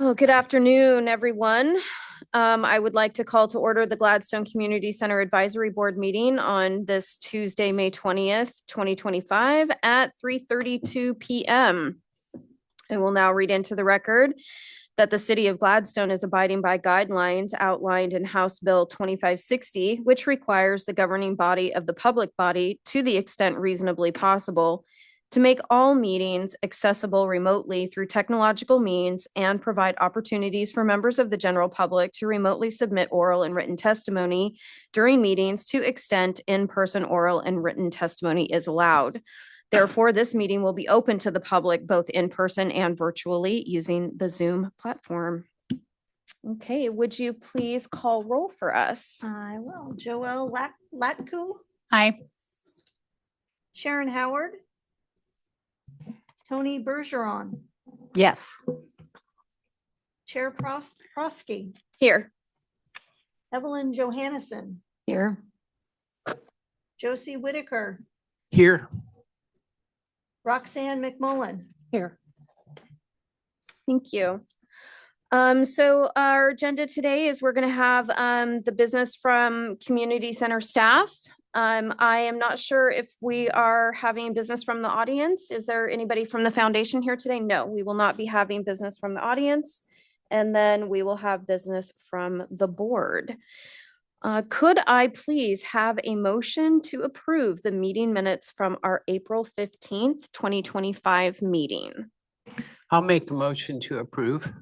Well, good afternoon, everyone. I would like to call to order the Gladstone Community Center Advisory Board meeting on this Tuesday, May 20th, 2025 at 3:32 p.m. I will now read into the record that the City of Gladstone is abiding by guidelines outlined in House Bill 2560, which requires the governing body of the public body, to the extent reasonably possible, to make all meetings accessible remotely through technological means and provide opportunities for members of the general public to remotely submit oral and written testimony during meetings to extent in-person oral and written testimony is allowed. Therefore, this meeting will be open to the public both in person and virtually using the Zoom platform. Okay, would you please call roll for us? I will. Joelle Latku, Aye. Sharon Howard, Tony Bergeron, Yes. Chair Prosky, Here. Evelyn Johannesson, Here. Josie Whitaker, Here. Roxanne McMullen. Here. Thank you. So our agenda today is we're going to have the business from community center staff. I am not sure if we are having business from the audience. Is there anybody from the foundation here today? No, we will not be having business from the audience. And then we will have business from the board. Could I please have a motion to approve the meeting minutes from our April 15th, 2025 meeting? I'll make the motion to approve.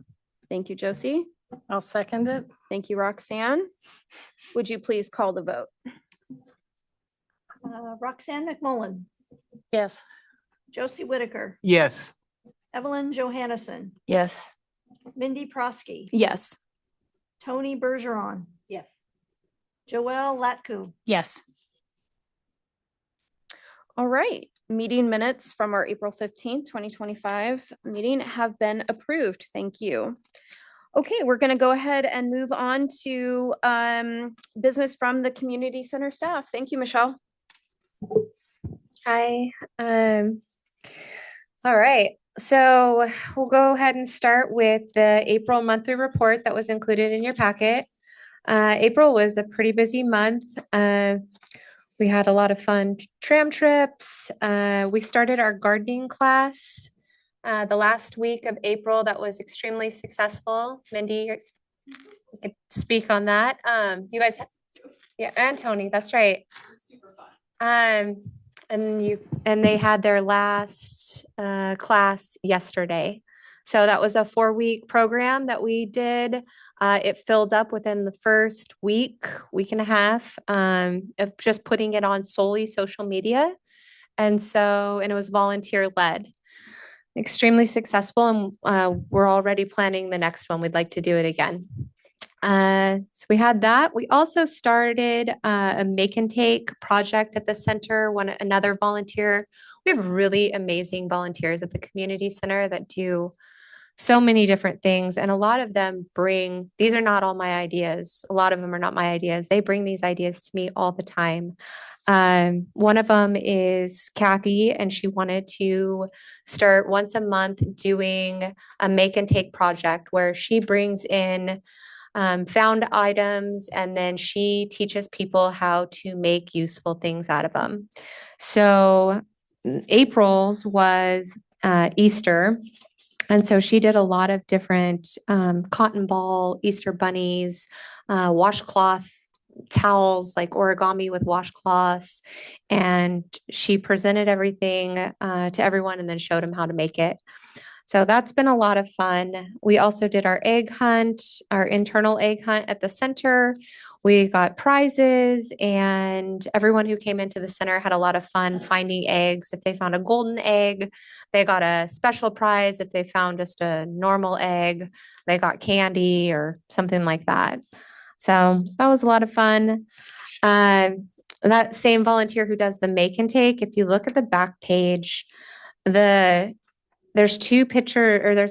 Thank you, Josie. I'll second it. Thank you, Roxanne. Would you please call the vote? Roxanne McMullen, Yes. Josie Whitaker, Yes. Evelyn Johannesson, Yes. Mindy Prosky, Yes. Tony Bergeron, Yes. Joelle Latku. Yes. All right. Meeting minutes from our April 15th, 2025 meeting have been approved. Thank you. Okay, we're going to go ahead and move on to business from the community center staff. Thank you, Michelle. Hi. All right. So we'll go ahead and start with the April monthly report that was included in your packet. April was a pretty busy month. We had a lot of fun tram trips. We started our gardening class the last week of April. That was extremely successful. Mindy, you could speak on that. You guys, yeah, and Tony, that's right. Super fun. And they had their last class yesterday. So that was a 4-week program that we did. It filled up within the first week and a half of just putting it on solely social media. And it was volunteer led. Extremely successful. And we're already planning the next one. We'd like to do it again. So we had that. We also started a make and take project at the center. Another volunteer. We have really amazing volunteers at the community center that do so many different things. And a lot of them these are not all my ideas. A lot of them are not my ideas. They bring these ideas to me all the time. One of them is Kathy, and she wanted to start once a month doing a make and take project where she brings in found items, and then she teaches people how to make useful things out of them. So April's was Easter. And so she did a lot of different cotton ball, Easter bunnies, washcloth towels, like origami with washcloths. And she presented everything to everyone and then showed them how to make it. So that's been a lot of fun. We also did our egg hunt, our internal egg hunt at the center. We got prizes, and everyone who came into the center had a lot of fun finding eggs. If they found a golden egg, they got a special prize. If they found just a normal egg, they got candy or something like that. So that was a lot of fun. That same volunteer who does the make and take, if you look at the back page, there's a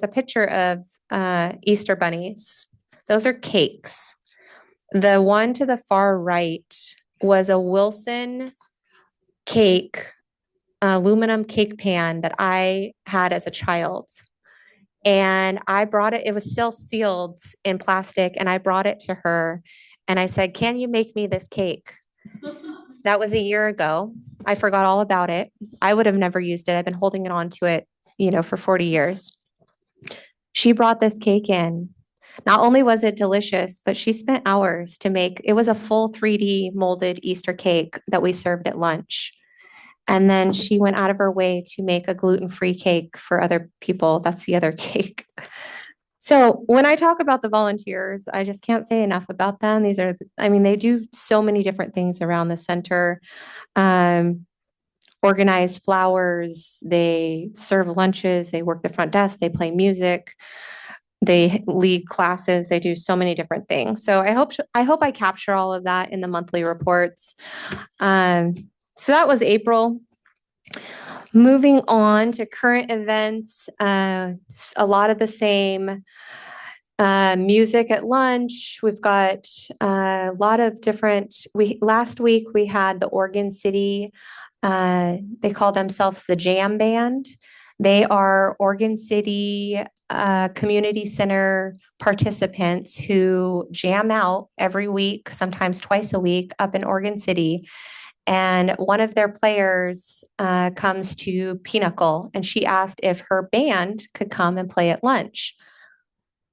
picture of Easter bunnies. Those are cakes. The one to the far right was a Wilson cake, aluminum cake pan that I had as a child. And I brought it, it was still sealed in plastic, and I brought it to her and I said, "Can you make me this cake?" That was a year ago. I forgot all about it. I would have never used it. I've been holding it on to it, for 40 years. She brought this cake in. Not only was it delicious, but she spent hours to make, it was a full 3D molded Easter cake that we served at lunch. And then she went out of her way to make a gluten-free cake for other people. That's the other cake. So when I talk about the volunteers, I just can't say enough about them. These are, they do so many different things around the center. Organize flowers, they serve lunches, they work the front desk, they play music, they lead classes, they do so many different things. So I hope I capture all of that in the monthly reports. So that was April. Moving on to current events, a lot of the same. Music at lunch. We've got a lot of different. Last week we had the Oregon City. They call themselves the Jam Band. They are Oregon City Community Center participants who jam out every week, sometimes twice a week, up in Oregon City. And one of their players comes to Pinnacle, and she asked if her band could come and play at lunch.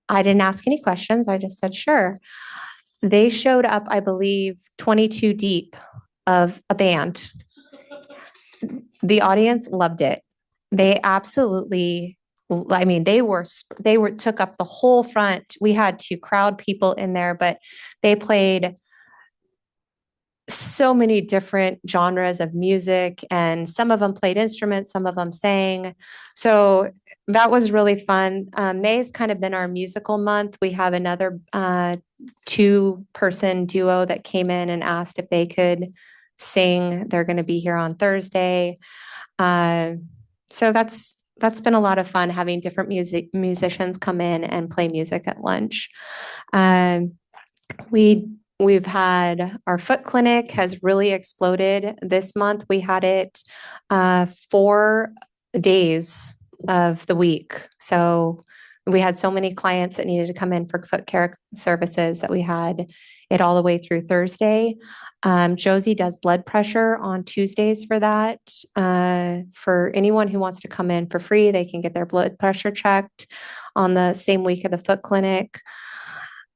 I didn't ask any questions. I just said, sure. They showed up, I believe, 22 deep of a band. The audience loved it. They absolutely, they took up the whole front. We had to crowd people in there, but they played so many different genres of music, and some of them played instruments, some of them sang. So that was really fun. May's kind of been our musical month. We have another 2-person duo that came in and asked if they could sing. They're going to be here on Thursday. So that's been a lot of fun, having different musicians come in and play music at lunch. We've had our foot clinic has really exploded this month. We had it 4 days of the week. So we had so many clients that needed to come in for foot care services that we had it all the way through Thursday. Josie does blood pressure on Tuesdays for that. For anyone who wants to come in for free, they can get their blood pressure checked on the same week of the foot clinic.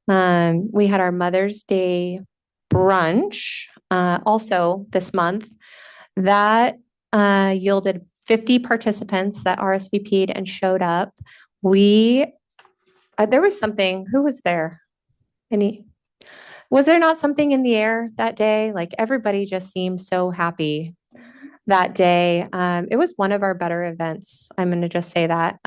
We had our Mother's Day brunch also this month. That yielded 50 participants that RSVP'd and showed up. There was something, who was there? Was there not something in the air that day? Like, everybody just seemed so happy that day. It was one of our better events. I'm going to just say that.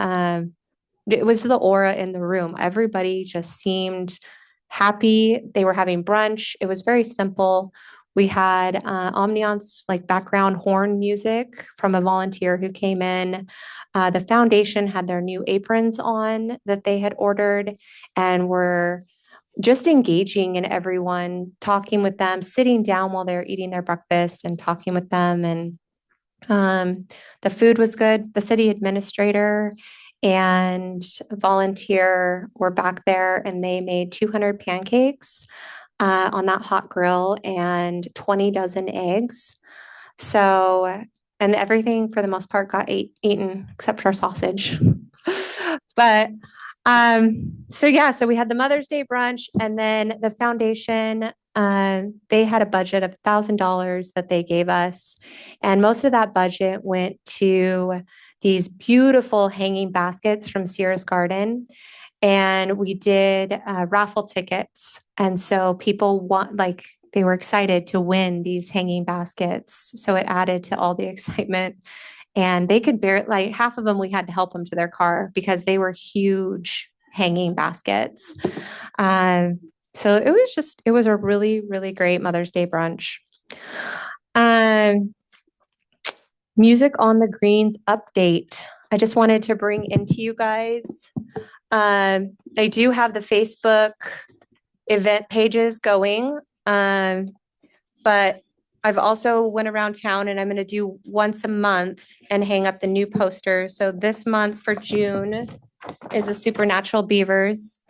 It was the aura in the room. Everybody just seemed happy. They were having brunch. It was very simple. We had ambiance, like background horn music from a volunteer who came in. The foundation had their new aprons on that they had ordered, and were just engaging in everyone, talking with them, sitting down while they were eating their breakfast and talking with them. And the food was good. The city administrator and volunteer were back there, and they made 200 pancakes on that hot grill and 20 dozen eggs. So, and everything for the most part got eaten except for sausage. But so we had the Mother's Day brunch, and then the foundation, they had a budget of $1,000 that they gave us. And most of that budget went to these beautiful hanging baskets from Sears Garden. And we did raffle tickets. And so people they were excited to win these hanging baskets. So it added to all the excitement. And they could half of them, we had to help them to their car because they were huge hanging baskets. So it was a really, really great Mother's Day brunch. Music on the Greens update. I just wanted to bring into you guys. I do have the Facebook event pages going, but I've also went around town, and I'm going to do once a month and hang up the new posters. So this month for June, is the Supernatural Beavers.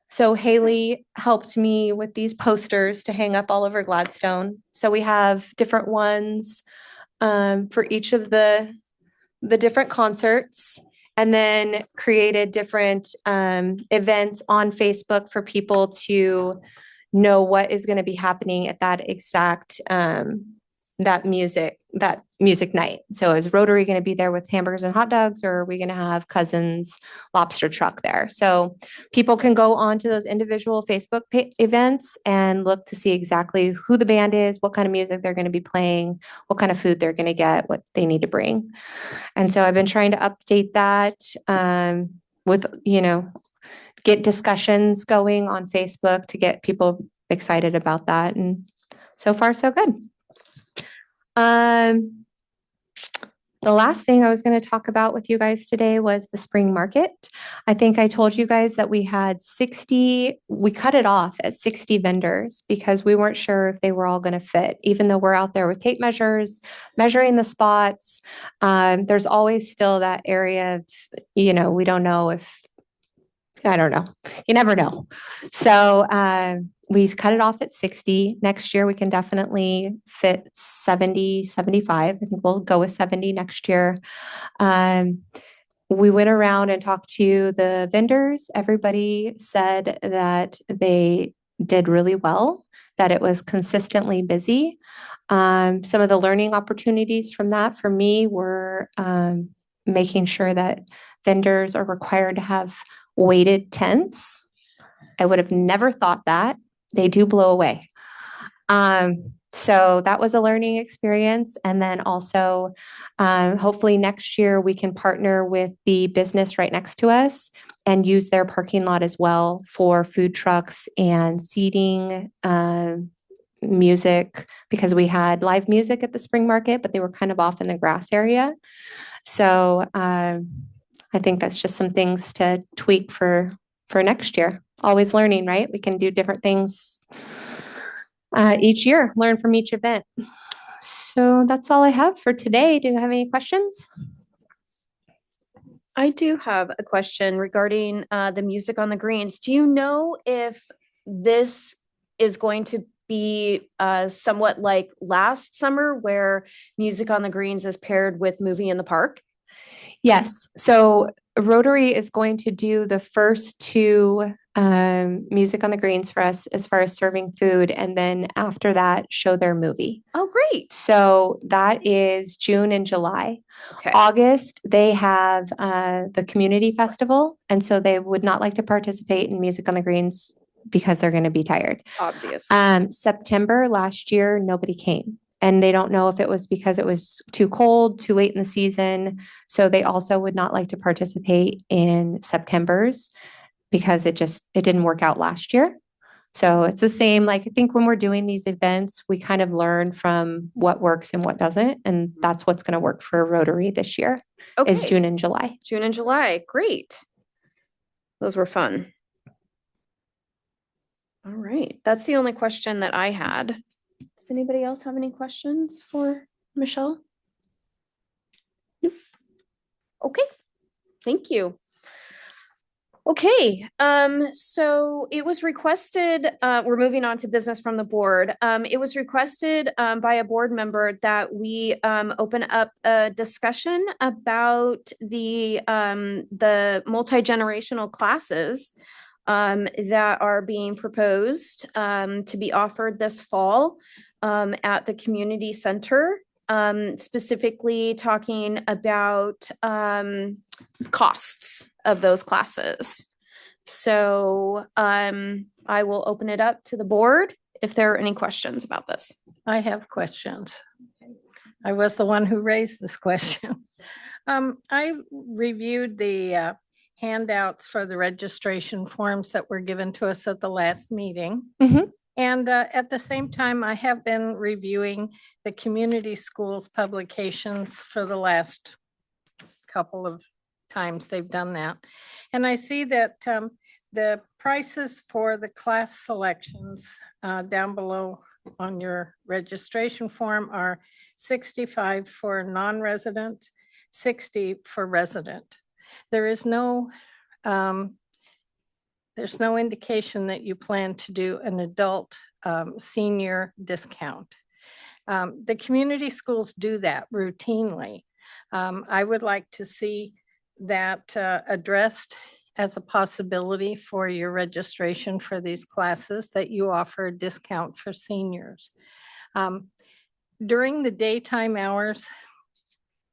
So Haley helped me with these posters to hang up all over Gladstone. So we have different ones for each of the different concerts, and then created different events on Facebook for people to know what is going to be happening at that exact that music night. So is Rotary going to be there with hamburgers and hot dogs, or are we going to have Cousins lobster truck there? So people can go on to those individual Facebook events and look to see exactly who the band is, what kind of music they're going to be playing, what kind of food they're going to get, what they need to bring. And so I've been trying to update that with, get discussions going on Facebook to get people excited about that. And so far, so good. The last thing I was going to talk about with you guys today was the spring market. I think I told you guys that we had 60, we cut it off at 60 vendors because we weren't sure if they were all going to fit, even though we're out there with tape measures, measuring the spots. There's always still that area of, we don't know if, I don't know. You never know. So we cut it off at 60. Next year, we can definitely fit 70, 75. I think we'll go with 70 next year. We went around and talked to the vendors. Everybody said that they did really well, that it was consistently busy. Some of the learning opportunities from that for me were making sure that vendors are required to have weighted tents. I would have never thought that. They do blow away. So that was a learning experience. And then also, hopefully next year we can partner with the business right next to us and use their parking lot as well for food trucks and seating, music, because we had live music at the spring market, but they were kind of off in the grass area. So I think that's just some things to tweak for next year. Always learning, right? We can do different things each year, learn from each event. So that's all I have for today. Do you have any questions? I do have a question regarding the music on the greens. Do you know if this is going to be somewhat like last summer where music on the greens is paired with movie in the park? Yes. So Rotary is going to do the first two music on the greens for us as far as serving food. And then after that, show their movie. Oh, great. So that is June and July. Okay. August, they have the community festival. And so they would not like to participate in music on the greens because they're going to be tired. Obvious. September last year, nobody came. And they don't know if it was because it was too cold, too late in the season. So they also would not like to participate in September's because it didn't work out last year. So it's the same. Like, I think when we're doing these events, we kind of learn from what works and what doesn't. And that's what's going to work for Rotary this year is June and July. June and July. Great. Those were fun. All right. That's the only question that I had. Does anybody else have any questions for Michelle? Nope. Okay. Thank you. Okay, so it was requested, we're moving on to business from the board. It was requested by a board member that we open up a discussion about the multi-generational classes that are being proposed to be offered this fall at the community center, specifically talking about costs of those classes. So I will open it up to the board if there are any questions about this. I have questions. I was the one who raised this question. I reviewed the handouts for the registration forms that were given to us at the last meeting. Mm-hmm. And at the same time, I have been reviewing the community schools publications for the last couple of times they've done that. And I see that the prices for the class selections down below on your registration form are $65 for non-resident, $60 for resident. There is no there's no indication that you plan to do an adult senior discount. The community schools do that routinely. I would like to see that addressed as a possibility for your registration for these classes, that you offer a discount for seniors. During the daytime hours,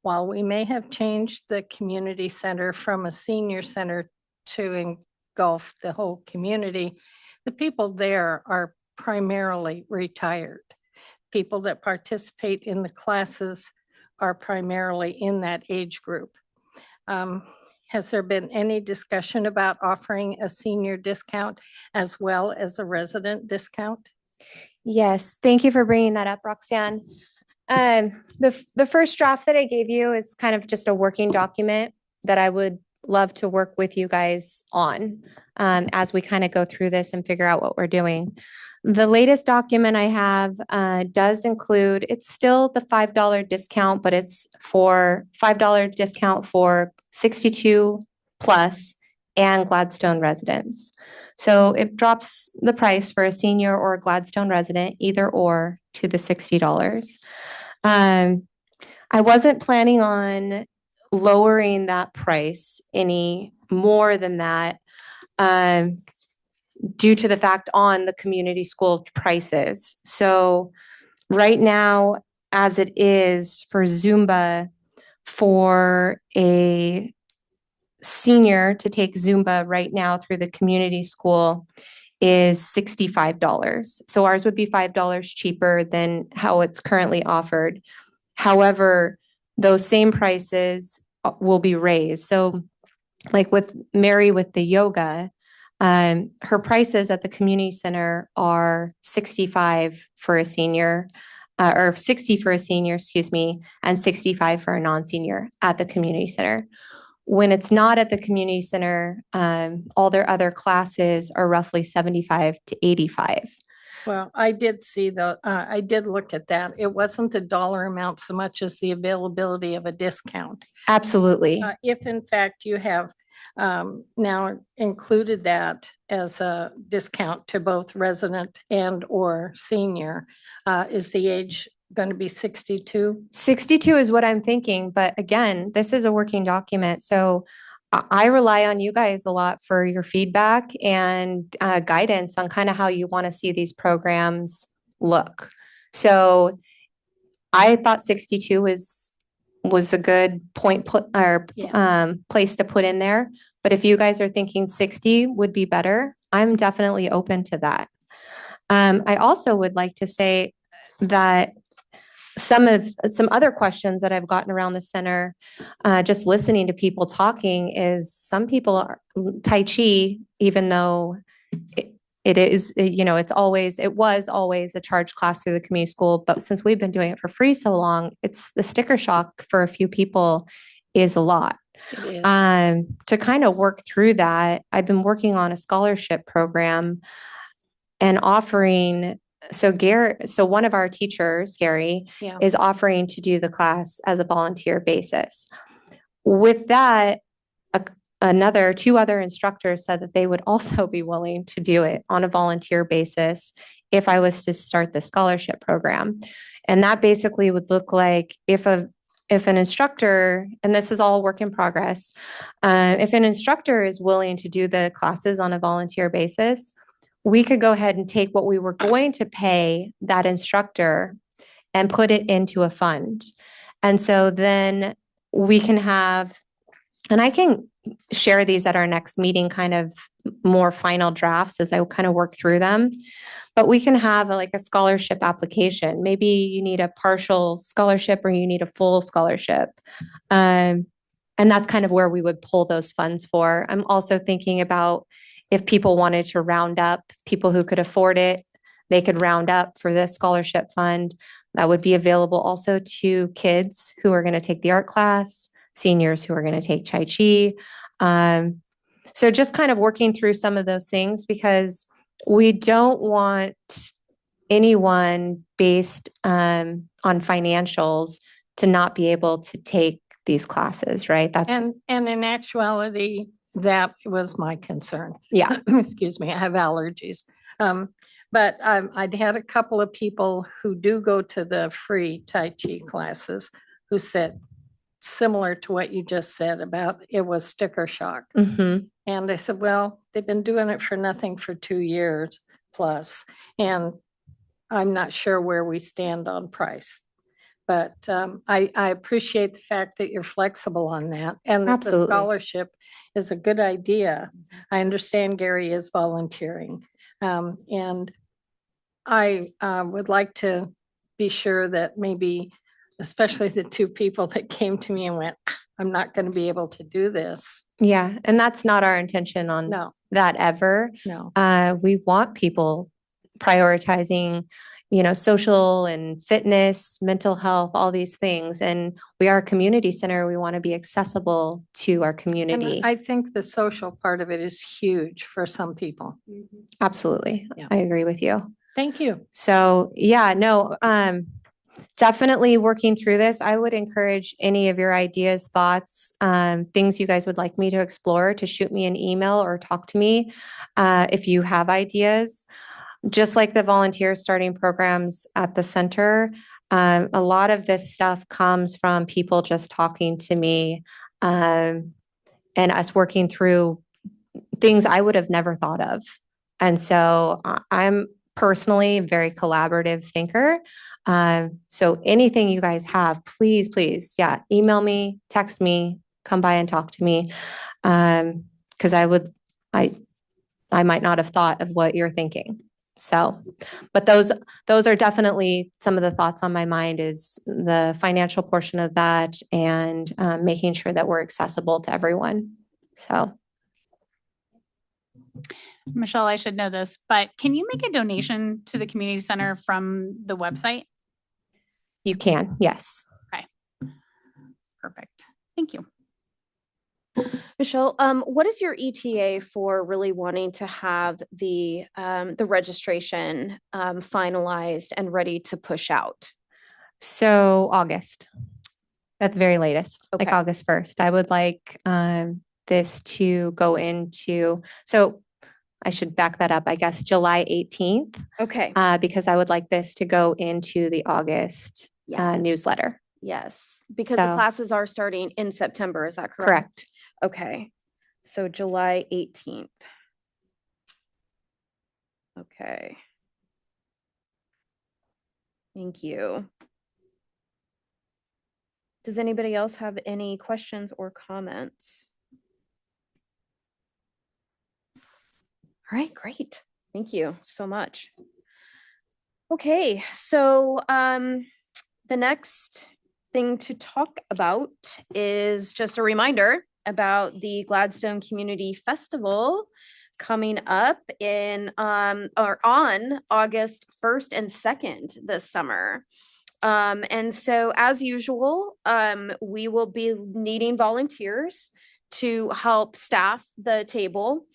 while we may have changed the community center from a senior center to engulf the whole community, the people there are primarily retired. People that participate in the classes are primarily in that age group. Has there been any discussion about offering a senior discount as well as a resident discount? Yes, thank you for bringing that up, Roxanne. The first draft that I gave you is kind of just a working document that I would love to work with you guys on as we kind of go through this and figure out what we're doing. The latest document I have does include, it's still the $5 discount, but it's for $5 discount for 62 plus and Gladstone residents. So it drops the price for a senior or a Gladstone resident, either or, to the $60. I wasn't planning on lowering that price any more than that due to the fact on the community school prices. So right now, as it is for Zumba, for a senior to take Zumba right now through the community school is $65. So ours would be $5 cheaper than how it's currently offered. However, those same prices will be raised. So like with Mary with the yoga, her prices at the community center are 65 for a senior, or 60 for a senior, excuse me, and 65 for a non-senior at the community center. When it's not at the community center, all their other classes are roughly 75 to 85. Well, I did see I did look at that. It wasn't the dollar amount so much as the availability of a discount. Absolutely. If in fact you have now included that as a discount to both resident and or senior, is the age going to be 62? 62 is what I'm thinking. But again, this is a working document. So I rely on you guys a lot for your feedback and guidance on kind of how you want to see these programs look. So I thought 62 was a good point place to put in there. But if you guys are thinking 60 would be better, I'm definitely open to that. I also would like to say that some other questions that I've gotten around the center, just listening to people talking, is some people are Tai Chi, even though it is, it was always a charge class through the community school, but since we've been doing it for free so long, it's the sticker shock for a few people is a lot. It is. To kind of work through that, I've been working on a scholarship program and offering. So one of our teachers, Gary, is offering to do the class as a volunteer basis. With that, two other instructors said that they would also be willing to do it on a volunteer basis if I was to start the scholarship program. And that basically would look like if an instructor, and this is all work in progress, if an instructor is willing to do the classes on a volunteer basis, we could go ahead and take what we were going to pay that instructor and put it into a fund. And so then we can have, and I can share these at our next meeting, kind of more final drafts as I kind of work through them. But we can have like a scholarship application. Maybe you need a partial scholarship or you need a full scholarship. And that's kind of where we would pull those funds for. I'm also thinking about if people wanted to round up, people who could afford it, they could round up for this scholarship fund. That would be available also to kids who are going to take the art class, seniors who are going to take Tai Chi. So just kind of working through some of those things, because we don't want anyone based on financials to not be able to take these classes, right? And in actuality, that was my concern. Yeah. Excuse me, I have allergies. But I'd had a couple of people who do go to the free Tai Chi classes who said similar to what you just said about it was sticker shock. Mm-hmm. And I said, well, they've been doing it for nothing for 2 years plus, and I'm not sure where we stand on price. But I appreciate the fact that you're flexible on that and that the Absolutely. scholarship is a good idea. I understand Gary is volunteering. And I would like to be sure that maybe, especially the two people that came to me and went, I'm not going to be able to do this. Yeah. And that's not our intention on No, that ever. no. We want people prioritizing, social and fitness, mental health, all these things. And we are a community center. We want to be accessible to our And community. I think the social part of it is huge for some people. Absolutely. Yeah. I agree with you. Thank you. So yeah, no, definitely working through this. I would encourage any of your ideas, thoughts, things you guys would like me to explore to shoot me an email or talk to me if you have ideas. Just like the volunteer starting programs at the center, a lot of this stuff comes from people just talking to me and us working through things I would have never thought of. And so I'm personally a very collaborative thinker. So anything you guys have, please, yeah, email me, text me, come by and talk to me. Because I might not have thought of what you're thinking. So, but those are definitely some of the thoughts on my mind is the financial portion of that and making sure that we're accessible to everyone. So. Michelle, I should know this, but can you make a donation to the community center from the website? You can, yes. Perfect. Thank you. Michelle, what is your ETA for really wanting to have the registration finalized and ready to push out? So August, at the very latest, like Okay. August 1st. I would like this to go into, so I should back that up, I guess, July 18th, Okay. because I would like this to go into the August newsletter. Yes, because the So- classes are starting in September. Is that correct? Correct. Okay. So July 18th. Okay. Thank you. Does anybody else have any questions or comments? All right, great. Thank you so much. Okay, so the next thing to talk about is just a reminder about the Gladstone Community Festival coming up in or on August 1st and 2nd this summer. And so as usual, we will be needing volunteers to help staff the table.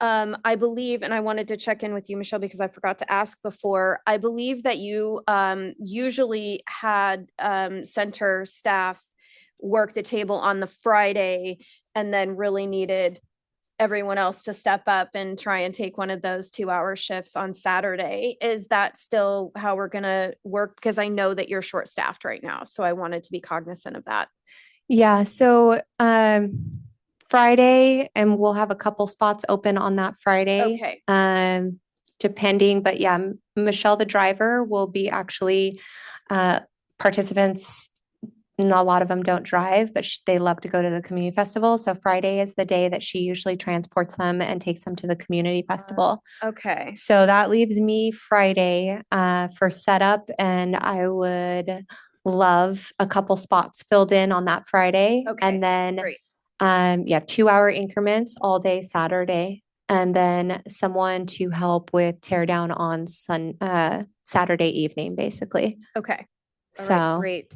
I believe, and I wanted to check in with you, Michelle, because I forgot to ask before, I believe that you usually had center staff work the table on the Friday and then really needed everyone else to step up and try and take one of those 2-hour shifts on Saturday. Is that still how we're going to work? Because I know that you're short staffed right now. So I wanted to be cognizant of that. Yeah, so Friday, and we'll have a couple spots open on that Friday. Okay. Depending, but yeah, Michelle, the driver, will be actually participants. And a lot of them don't drive, but they love to go to the community festival. So Friday is the day that she usually transports them and takes them to the community festival. Okay. So that leaves me Friday for setup, and I would love a couple spots filled in on that Friday. Okay, And then, great. 2-hour increments all day Saturday. And then someone to help with tear down on Saturday evening, basically. Okay. All So right, great.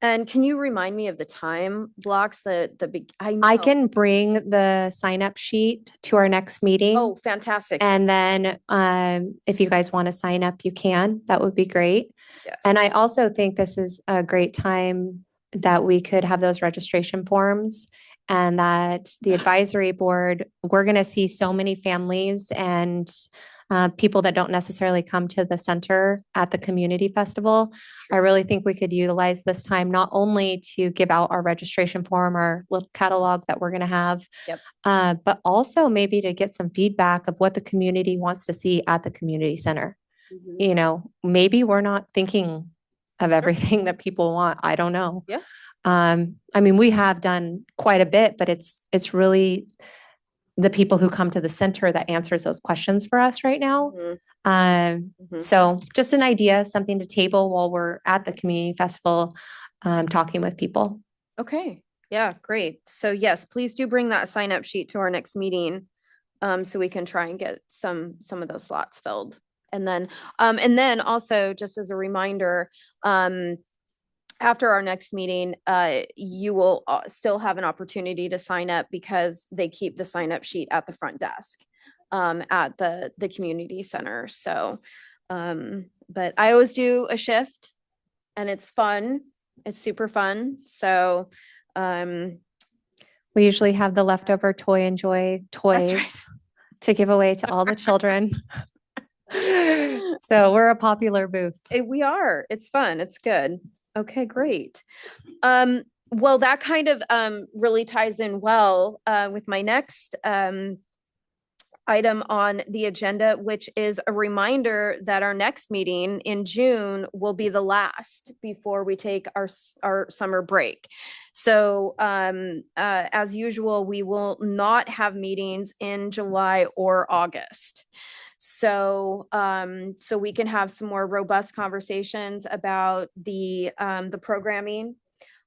And can you remind me of the time blocks, I I know. can bring the sign up sheet to our next meeting. Oh, fantastic. And then if you guys want to sign up, you can. That would be great. Yes. And I also think this is a great time that we could have those registration forms and that the advisory board, we're going to see so many families and people that don't necessarily come to the center at the community festival. I really think we could utilize this time not only to give out our registration form, our little catalog that we're going to have, Yep. but also maybe to get some feedback of what the community wants to see at the community center. You know, maybe we're not thinking of everything that people want. I don't know. Yeah. I mean, we have done quite a bit, but it's really the people who come to the center that answers those questions for us right now. Mhm. Mhm. So just an idea, something to table while we're at the community festival, talking with people. Okay, yeah, great. So yes, please do bring that sign up sheet to our next meeting. So we can try and get some of those slots filled. And then also just as a reminder, after our next meeting, you will still have an opportunity to sign up because they keep the sign up sheet at the front desk at the community center. So, but I always do a shift and it's fun. It's super fun. So, We usually have the leftover Toy and Joy That's right. toys to give away to all the children. So we're a popular booth. we are. It's fun. It's good. Okay, great. Well, that kind of really ties in well with my next item on the agenda, which is a reminder that our next meeting in June will be the last before we take our summer break. So as usual, we will not have meetings in July or August. So so we can have some more robust conversations about the programming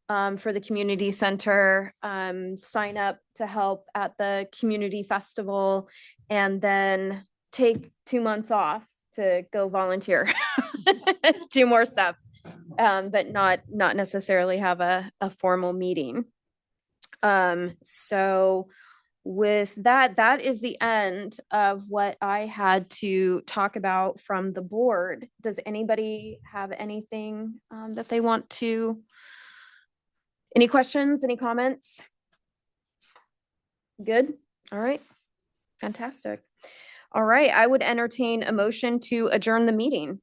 for the community center, sign up to help at the community festival, and then take 2 months off to go volunteer, do more stuff, but not necessarily have a formal meeting. So with that, that is the end of what I had to talk about from the board. Does anybody have anything that they want to? Any questions, any comments? Good. All right. Fantastic. All right. I would entertain a motion to adjourn the meeting.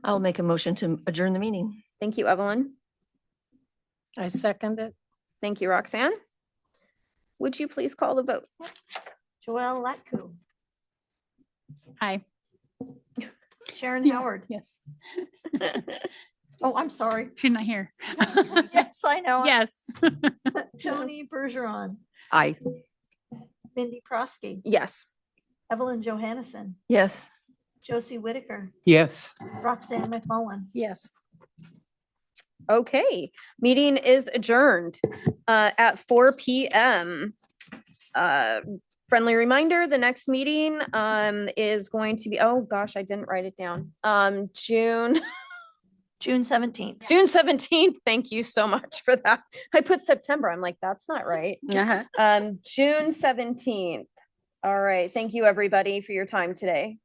I'll make a motion to adjourn the meeting. Thank you, Evelyn. I second it. Thank you, Roxanne. Would you please call the vote? Joelle Latku, Hi. Sharon Howard. Yes. Oh, I'm sorry. She's not here. Yes, I know. Yes. Tony Bergeron, Aye. Mindy Prosky, Yes. Evelyn Johannesson, Yes. Josie Whitaker, Yes. Roxanne McMullen. Yes. Okay. Meeting is adjourned at 4 p.m. Friendly reminder, the next meeting is going to be, oh gosh, I didn't write it down. June 17th. June 17th. Thank you so much for that. I put September. I'm like, that's not right. June 17th. All right. Thank you, everybody, for your time today.